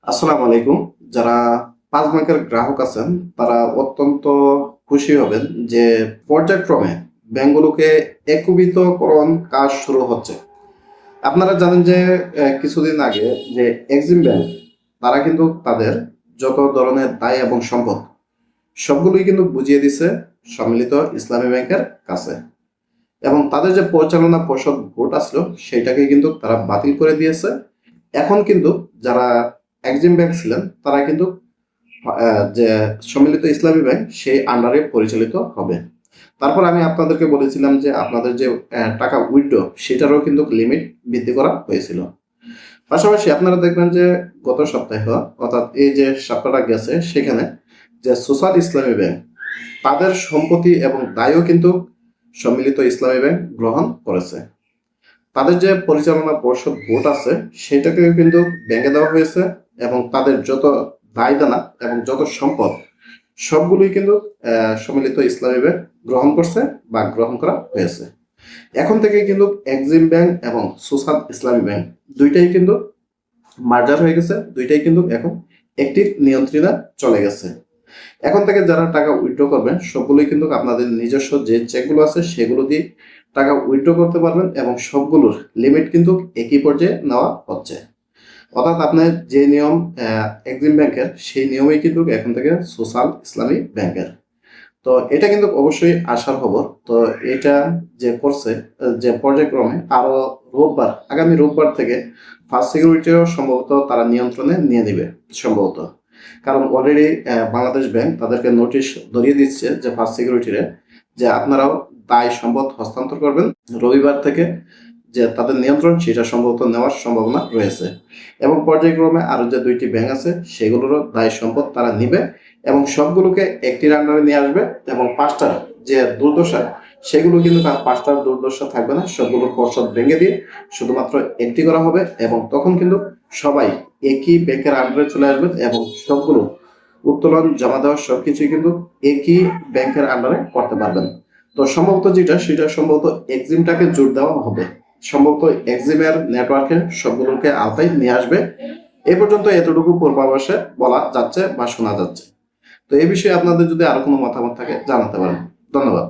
আসসালামু আলাইকুম। যারা পাঁচ ব্যাংকের গ্রাহক আছেন তারা অত্যন্ত খুশি হবেন যে পর্যায়ক্রমে ব্যাংকগুলোকে একীভূতকরণ কাজ শুরু হচ্ছে। আপনারা জানেন যে কিছুদিন আগে যে এক্সিম ব্যাংক তারা কিন্তু তাদের যত ধরনের দায় এবং সম্পদ সবগুলোই কিন্তু বুঝিয়ে দিছে সম্মিলিত ইসলামী ব্যাংকের কাছে, এবং তাদের যে পরিচালনা পর্ষদ ভোট আসলো সেটাকে কিন্তু তারা বাতিল করে দিয়েছে। এখন কিন্তু যারা এক্সিম ব্যাংক ছিলেন তারা কিন্তু যে সম্মিলিত ইসলামী ব্যাংক সেই আন্ডারে পরিচালিত হবে। তারপর আমি আপনাদেরকে বলেছিলাম যে আপনাদের যে টাকা উইথড্র সেটারও কিন্তু লিমিট বৃদ্ধি করা হয়েছিল। পাশাপাশি আপনারা দেখবেন যে গত সপ্তাহে অর্থাৎ এই যে সপ্তাহটা গেছে সেখানে যে সোশ্যাল ইসলামী ব্যাংক তাদের সম্পত্তি এবং দায়ও কিন্তু সম্মিলিত ইসলামী ব্যাংক গ্রহণ করেছে। তাদের যে পরিচালনা পর্ষদ ভোট আছে সেটাকে কিন্তু ব্যাংকে দেওয়া হয়েছে, এবং তাদের যত দায়দানা এবং যত সম্পদ সবগুলোই কিন্তু সম্মিলিত ইসলামী ব্যাংক গ্রহণ করছে বা গ্রহণ করা হয়েছে। এখন থেকে কিন্তু এক্সিম ব্যাংক এবং সোশ্যাল ইসলামী ব্যাংক দুইটাই কিন্তু মার্জার হয়ে গেছে, দুইটাই কিন্তু এখন একটি নিয়ন্ত্রণে চলে গেছে। এখন থেকে যারা টাকা উইথড্র করবেন সবগুলোই কিন্তু আপনাদের নিজস্ব যে চেকগুলো আছে সেগুলো দিয়ে টাকা উইথড্র করতে পারবেন, এবং সবগুলোর লিমিট কিন্তু একই পর্যায়ে নেওয়া হচ্ছে। অর্থাৎ আপনার যে নিয়ম এক্সিম ব্যাংকের সেই নিয়মেই কিন্তু এখন থেকে সোশ্যাল ইসলামী ব্যাংকের। তো এটা কিন্তু অবশ্যই আশার খবর। তো এটা যে করছে যে পর্যায়ক্রমে আরো আগামী রোববার থেকে ফার্স্ট সিকিউরিটিও সম্ভবত তারা নিয়ন্ত্রণে নিয়ে নেবে সম্ভবত। কারণ অলরেডি বাংলাদেশ ব্যাংক তাদেরকে নোটিশ ধরিয়ে দিচ্ছে যে ফার্স্ট সিকিউরিটিরে যে আপনারাও দায় সম্পদ হস্তান্তর করবেন রবিবার থেকে, যে তাদের নিয়ন্ত্রণ সেটা সম্ভবত নেওয়ার সম্ভাবনা রয়েছে। এবং পর্যায়ক্রমে আরো যে দুইটি ব্যাংক আছে সেগুলোরও দায় সম্পদ তারা নিবে এবং সবগুলোকে একটির আন্ডারে নিয়ে আসবে, এবং পাঁচটার যে দুর্দশা সেগুলো কিন্তু তার পাঁচটার দুর্দশা থাকবে না, সবগুলোর পর্ষদ ভেঙে দিয়ে শুধুমাত্র একটি করা হবে, এবং তখন কিন্তু সবাই একই ব্যাংকের আন্ডারে চলে আসবে এবং সবগুলো উত্তোলন জমা দেওয়ার সবকিছুই কিন্তু একই ব্যাংকের আন্ডারে করতে পারবেন। তো সম্ভবত যেটা সেটা সম্ভবত এক্সিমটাকে জোর দেওয়া হবে, সম্ভবত এক্সিমের নেটওয়ার্কে সবগুলোকে আওতায় নিয়ে আসবে। এ পর্যন্ত এতটুকু পূর্বাভাসে বলা যাচ্ছে বা শোনা যাচ্ছে। তো এই বিষয়ে আপনাদের যদি আরো কোনো মতামত থাকে জানাতে পারেন। ধন্যবাদ।